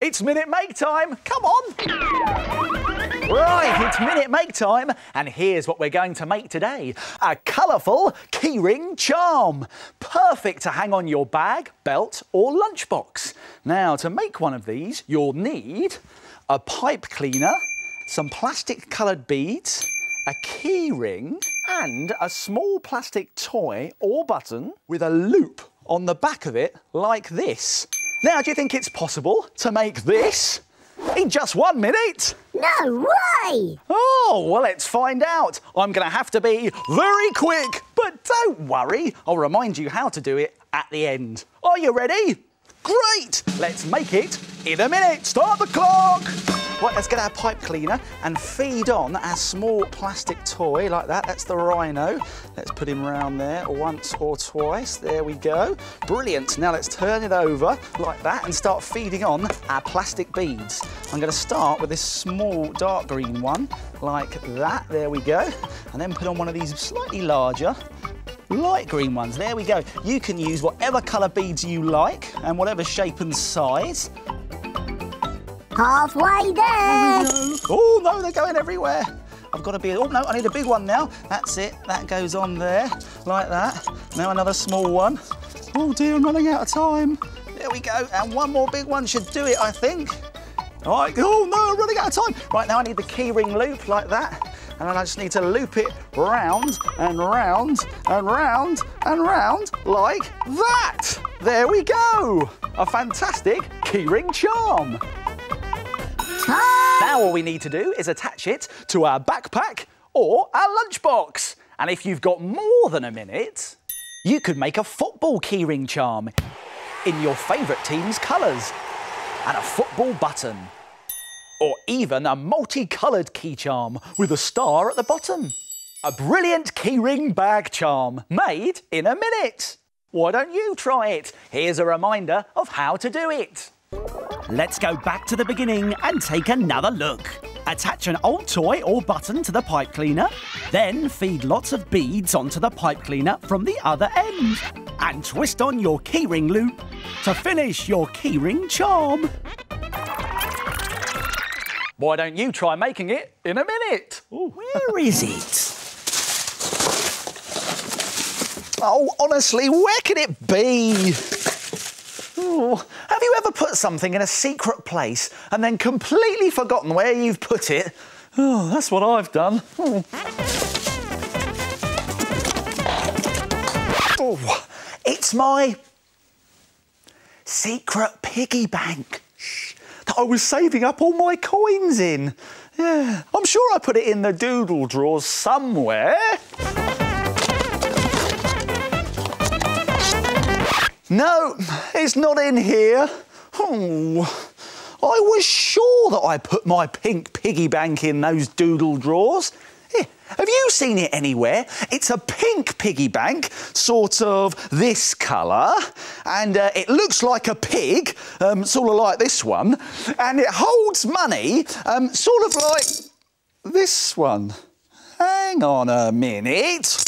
it's minute make time. Come on. Right, it's minute make time, and here's what we're going to make today. A colourful keyring charm. Perfect to hang on your bag, belt or lunchbox. Now, to make one of these, you'll need a pipe cleaner, some plastic coloured beads, a key ring and a small plastic toy or button with a loop on the back of it like this. Now, do you think it's possible to make this in just 1 minute? No way! Oh, well, let's find out. I'm going to have to be very quick, but don't worry. I'll remind you how to do it at the end. Are you ready? Great! Let's make it in a minute. Start the clock! Right, let's get our pipe cleaner and feed on our small plastic toy like that. That's the rhino. Let's put him round there once or twice. There we go. Brilliant. Now let's turn it over like that and start feeding on our plastic beads. I'm going to start with this small dark green one like that. There we go. And then put on one of these slightly larger light green ones. There we go. You can use whatever colour beads you like and whatever shape and size. Halfway there. Oh, no, they're going everywhere. I've got to be... Oh, no, I need a big one now. That's it. That goes on there, like that. Now another small one. Oh, dear, I'm running out of time. There we go. And one more big one should do it, I think. All right. Oh, no, I'm running out of time. Right, now I need the keyring loop like that. And then I just need to loop it round and round and round and round like that. There we go. A fantastic keyring charm. Now all we need to do is attach it to our backpack or our lunchbox. And if you've got more than a minute, you could make a football keyring charm in your favourite team's colours and a football button. Or even a multicoloured key charm with a star at the bottom. A brilliant keyring bag charm made in a minute. Why don't you try it? Here's a reminder of how to do it. Let's go back to the beginning and take another look. Attach an old toy or button to the pipe cleaner, then feed lots of beads onto the pipe cleaner from the other end. And twist on your keyring loop to finish your keyring charm. Why don't you try making it in a minute? Ooh. Where is it? Oh, honestly, where can it be? Oh, have you ever put something in a secret place and then completely forgotten where you've put it? Oh, that's what I've done. Oh. Oh, it's my secret piggy bank. That I was saving up all my coins in. Yeah, I'm sure I put it in the doodle drawers somewhere. No, it's not in here. Oh, I was sure that I put my pink piggy bank in those doodle drawers. Here, have you seen it anywhere? It's a pink piggy bank, sort of this colour, and it looks like a pig, sort of like this one, and it holds money, sort of like this one. Hang on a minute.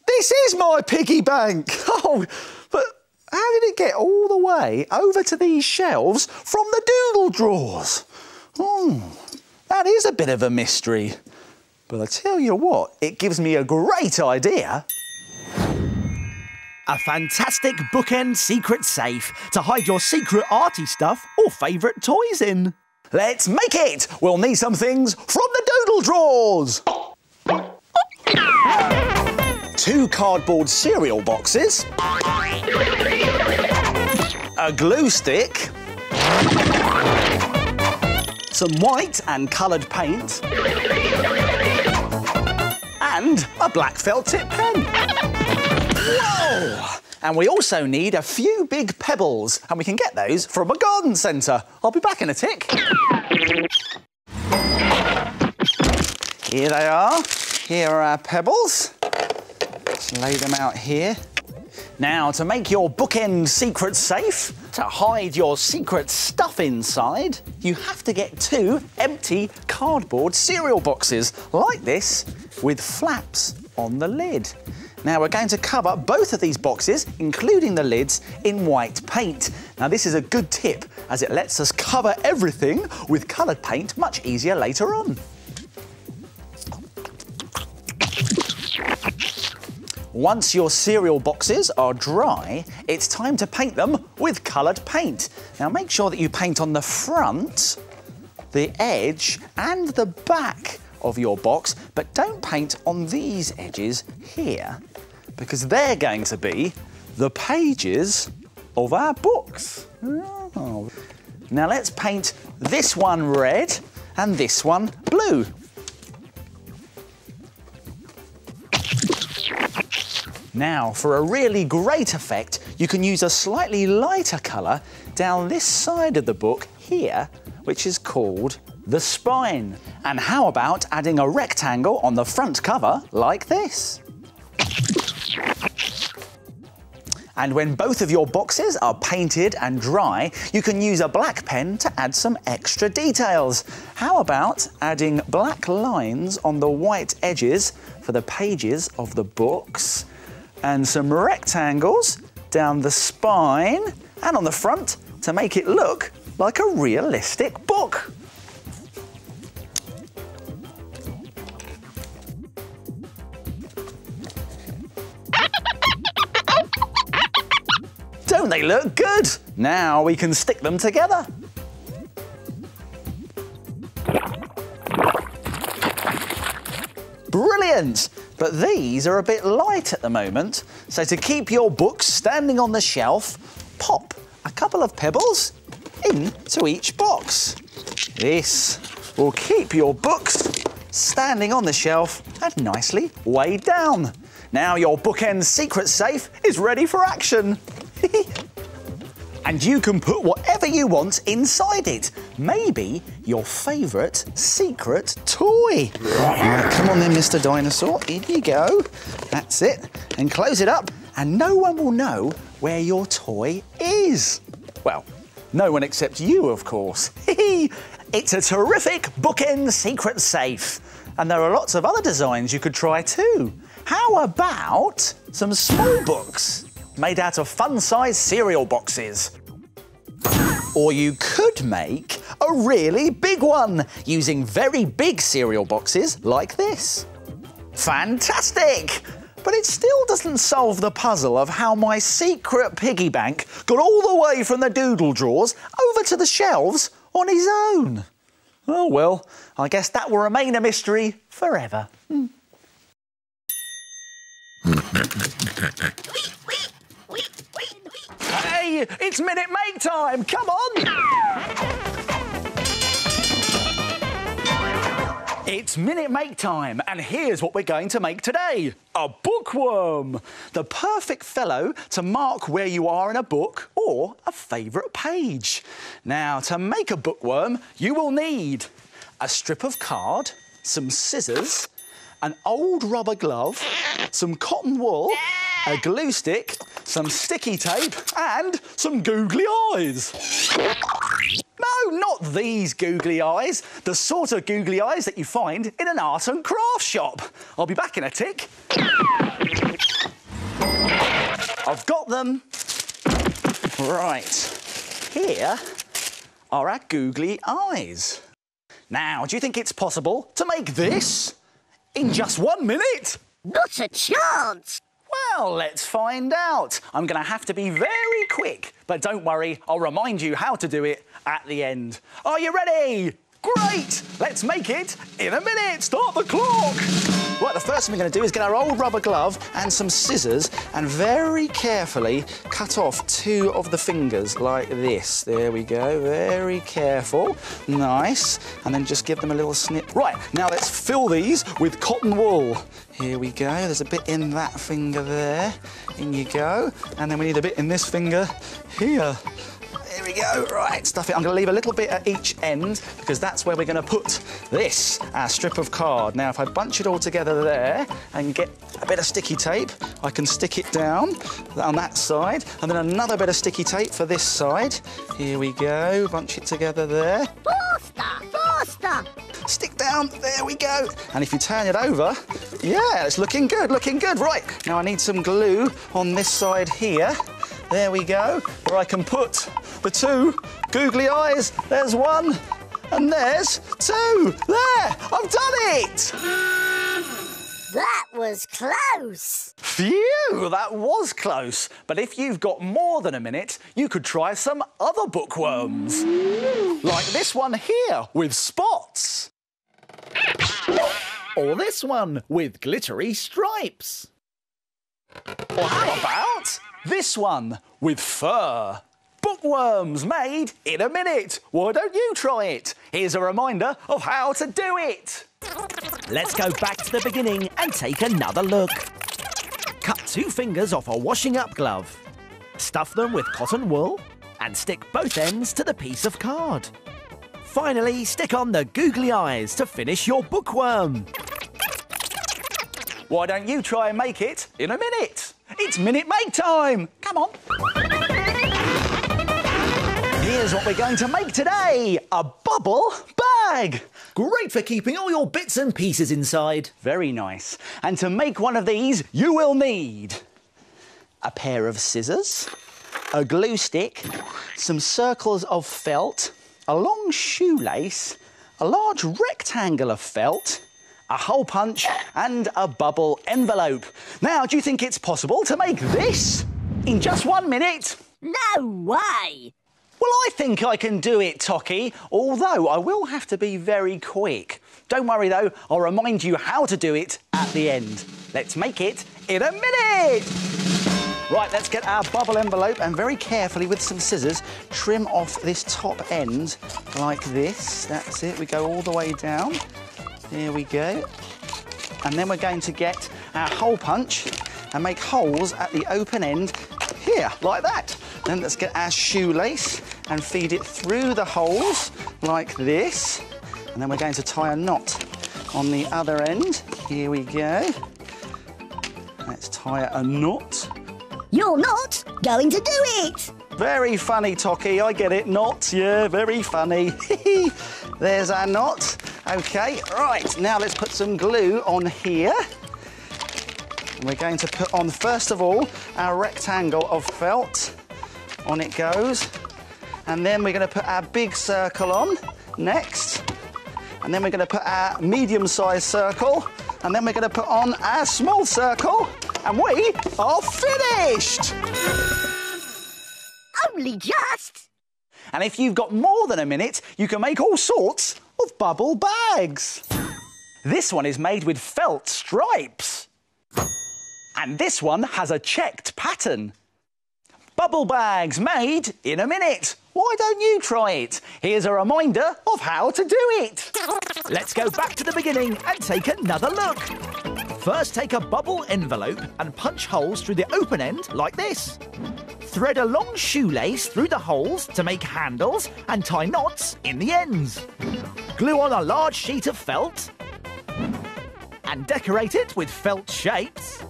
This is my piggy bank. Oh, but how did it get all the way over to these shelves from the doodle drawers? Oh, that is a bit of a mystery. But I tell you what, it gives me a great idea. A fantastic bookend secret safe to hide your secret arty stuff or favourite toys in. Let's make it! We'll need some things from the doodle drawers. 2 cardboard cereal boxes. A glue stick. Some white and coloured paint. And a black felt tip pen. Whoa! And we also need a few big pebbles, and we can get those from a garden centre. I'll be back in a tick. Here they are. Here are our pebbles. Let's lay them out here. Now, to make your bookend secret safe, to hide your secret stuff inside, you have to get 2 empty cardboard cereal boxes, like this, with flaps on the lid. Now, we're going to cover both of these boxes, including the lids, in white paint. Now, this is a good tip as it lets us cover everything with coloured paint much easier later on. Once your cereal boxes are dry, it's time to paint them with coloured paint. Now make sure that you paint on the front, the edge and the back of your box, but don't paint on these edges here, because they're going to be the pages of our books. Oh. Now let's paint this one red and this one blue. Now, for a really great effect, you can use a slightly lighter colour down this side of the book here, which is called the spine. And how about adding a rectangle on the front cover like this? And when both of your boxes are painted and dry, you can use a black pen to add some extra details. How about adding black lines on the white edges for the pages of the books, and some rectangles down the spine and on the front to make it look like a realistic book. Don't they look good? Now we can stick them together. Brilliant! But these are a bit light at the moment, so to keep your books standing on the shelf, pop a couple of pebbles into each box. This will keep your books standing on the shelf and nicely weighed down. Now your bookend secret safe is ready for action. And you can put whatever you want inside it. Maybe your favourite secret toy. Right, come on then, Mr. Dinosaur. In you go. That's it. And close it up, and no one will know where your toy is. Well, no one except you, of course. It's a terrific bookend secret safe. And there are lots of other designs you could try too. How about some small books made out of fun-sized cereal boxes? Or you could make a really big one using very big cereal boxes like this. Fantastic! But it still doesn't solve the puzzle of how my secret piggy bank got all the way from the doodle drawers over to the shelves on his own. Oh well, I guess that will remain a mystery forever. Hey, it's Minute Make time! Come on! It's Minute Make time, and here's what we're going to make today. A bookworm! The perfect fellow to mark where you are in a book or a favourite page. Now, to make a bookworm, you will need a strip of card, some scissors, an old rubber glove, some cotton wool, a glue stick, some sticky tape and some googly eyes. No, not these googly eyes. The sort of googly eyes that you find in an art and craft shop. I'll be back in a tick. I've got them. Right, here are our googly eyes. Now, do you think it's possible to make this in just 1 minute? Not a chance! Well, let's find out. I'm going to have to be very quick, but don't worry, I'll remind you how to do it at the end. Are you ready? Great! Let's make it in a minute. Start the clock. Right, the first thing we're going to do is get our old rubber glove and some scissors and very carefully cut off 2 of the fingers like this. There we go. Very careful. Nice. And then just give them a little snip. Right, now let's fill these with cotton wool. Here we go. There's a bit in that finger there. In you go. And then we need a bit in this finger here. There we go. Right, stuff it. I'm going to leave a little bit at each end because that's where we're going to put this, our strip of card. Now, if I bunch it all together there and get a bit of sticky tape, I can stick it down on that side and then another bit of sticky tape for this side. Here we go. Bunch it together there. Faster! Faster! Stick down. There we go. And if you turn it over, yeah, it's looking good, looking good. Right, now I need some glue on this side here. There we go, where I can put the two googly eyes. There's one, and there's two. There, I've done it! That was close. Phew, that was close. But if you've got more than a minute, you could try some other bookworms. Like this one here with spots. Or this one with glittery stripes. Or how about this one with fur? Bookworms made in a minute. Why don't you try it? Here's a reminder of how to do it. Let's go back to the beginning and take another look. Cut 2 fingers off a washing up glove. Stuff them with cotton wool and stick both ends to the piece of card. Finally, stick on the googly eyes to finish your bookworm. Why don't you try and make it in a minute? It's minute make time. Come on. Here's what we're going to make today. A bubble bag. Great for keeping all your bits and pieces inside. Very nice. And to make one of these, you will need a pair of scissors, a glue stick, some circles of felt, a long shoelace, a large rectangle of felt, a hole punch and a bubble envelope. Now, do you think it's possible to make this in just 1 minute? No way. Well, I think I can do it, Tocky, although I will have to be very quick. Don't worry, though, I'll remind you how to do it at the end. Let's make it in a minute! Right, let's get our bubble envelope and very carefully with some scissors trim off this top end like this. That's it, we go all the way down. There we go. And then we're going to get our hole punch and make holes at the open end here, like that. Then let's get our shoelace and feed it through the holes like this. And then we're going to tie a knot on the other end. Here we go. Let's tie a knot. You're not going to do it. Very funny, Tocky, I get it. Knot, yeah, very funny. There's our knot. OK, right, now let's put some glue on here. We're going to put on, first of all, our rectangle of felt. On it goes. And then we're going to put our big circle on next. And then we're going to put our medium-sized circle. And then we're going to put on our small circle. And we are finished! Only just. And if you've got more than a minute, you can make all sorts of bubble bags. This one is made with felt stripes. And this one has a checked pattern. Bubble bags made in a minute. Why don't you try it? Here's a reminder of how to do it. Let's go back to the beginning and take another look. First, take a bubble envelope and punch holes through the open end like this. Thread a long shoelace through the holes to make handles and tie knots in the ends. Glue on a large sheet of felt and decorate it with felt shapes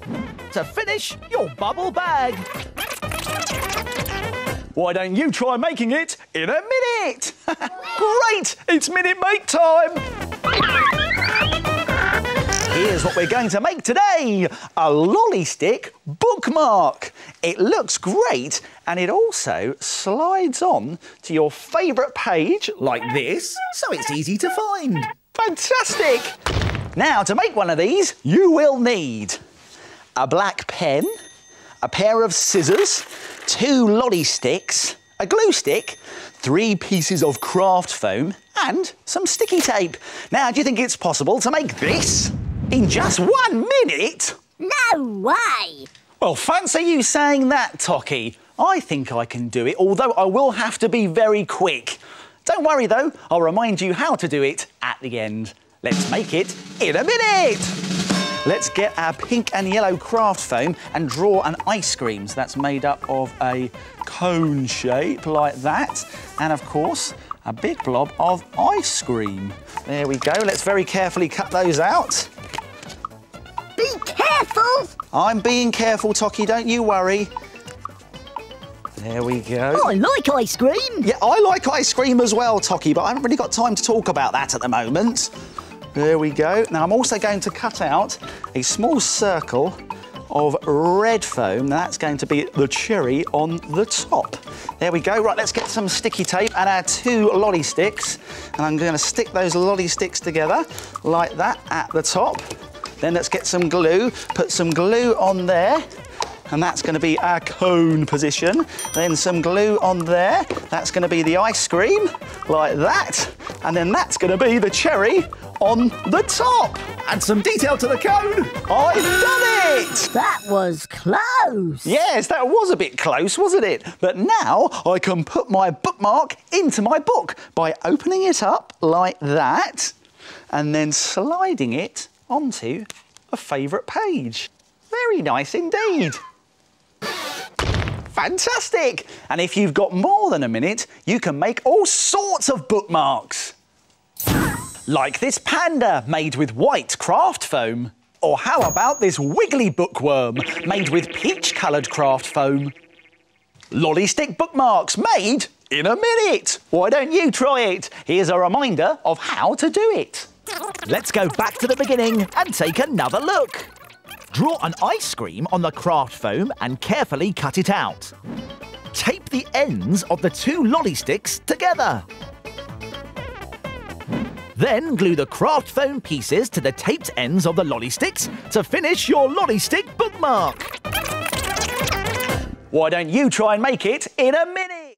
to finish your bubble bag. Why don't you try making it in a minute? Great! It's minute make time! Here's what we're going to make today. A lolly stick bookmark. It looks great and it also slides on to your favourite page like this, so it's easy to find. Fantastic! Now, to make one of these, you will need a black pen, a pair of scissors, 2 lolly sticks, a glue stick, 3 pieces of craft foam and some sticky tape. Now, do you think it's possible to make this in just 1 minute? No way. Well, fancy you saying that, Tocky. I think I can do it, although I will have to be very quick. Don't worry, though. I'll remind you how to do it at the end. Let's make it in a minute. Let's get our pink and yellow craft foam and draw an ice cream. So that's made up of a cone shape like that. And, of course, a big blob of ice cream. There we go. Let's very carefully cut those out. Be careful. I'm being careful, Tocky, don't you worry. There we go. I like ice cream. Yeah, I like ice cream as well, Tocky, but I haven't really got time to talk about that at the moment. There we go. Now, I'm also going to cut out a small circle of red foam. That's going to be the cherry on the top. There we go. Right, let's get some sticky tape and our 2 lolly sticks. And I'm going to stick those lolly sticks together like that at the top. Then let's get some glue, put some glue on there. And that's going to be our cone position. Then some glue on there. That's going to be the ice cream, like that. And then that's going to be the cherry on the top. Add some detail to the cone. I've done it! That was close. Yes, that was a bit close, wasn't it? But now I can put my bookmark into my book by opening it up like that and then sliding it onto a favourite page. Very nice indeed. Fantastic! And if you've got more than a minute, you can make all sorts of bookmarks. Like this panda made with white craft foam. Or how about this wiggly bookworm made with peach-coloured craft foam? Lolly stick bookmarks made in a minute. Why don't you try it? Here's a reminder of how to do it. Let's go back to the beginning and take another look. Draw an ice cream on the craft foam and carefully cut it out. Tape the ends of the 2 lolly sticks together. Then glue the craft foam pieces to the taped ends of the lolly sticks to finish your lolly stick bookmark. Why don't you try and make it in a minute?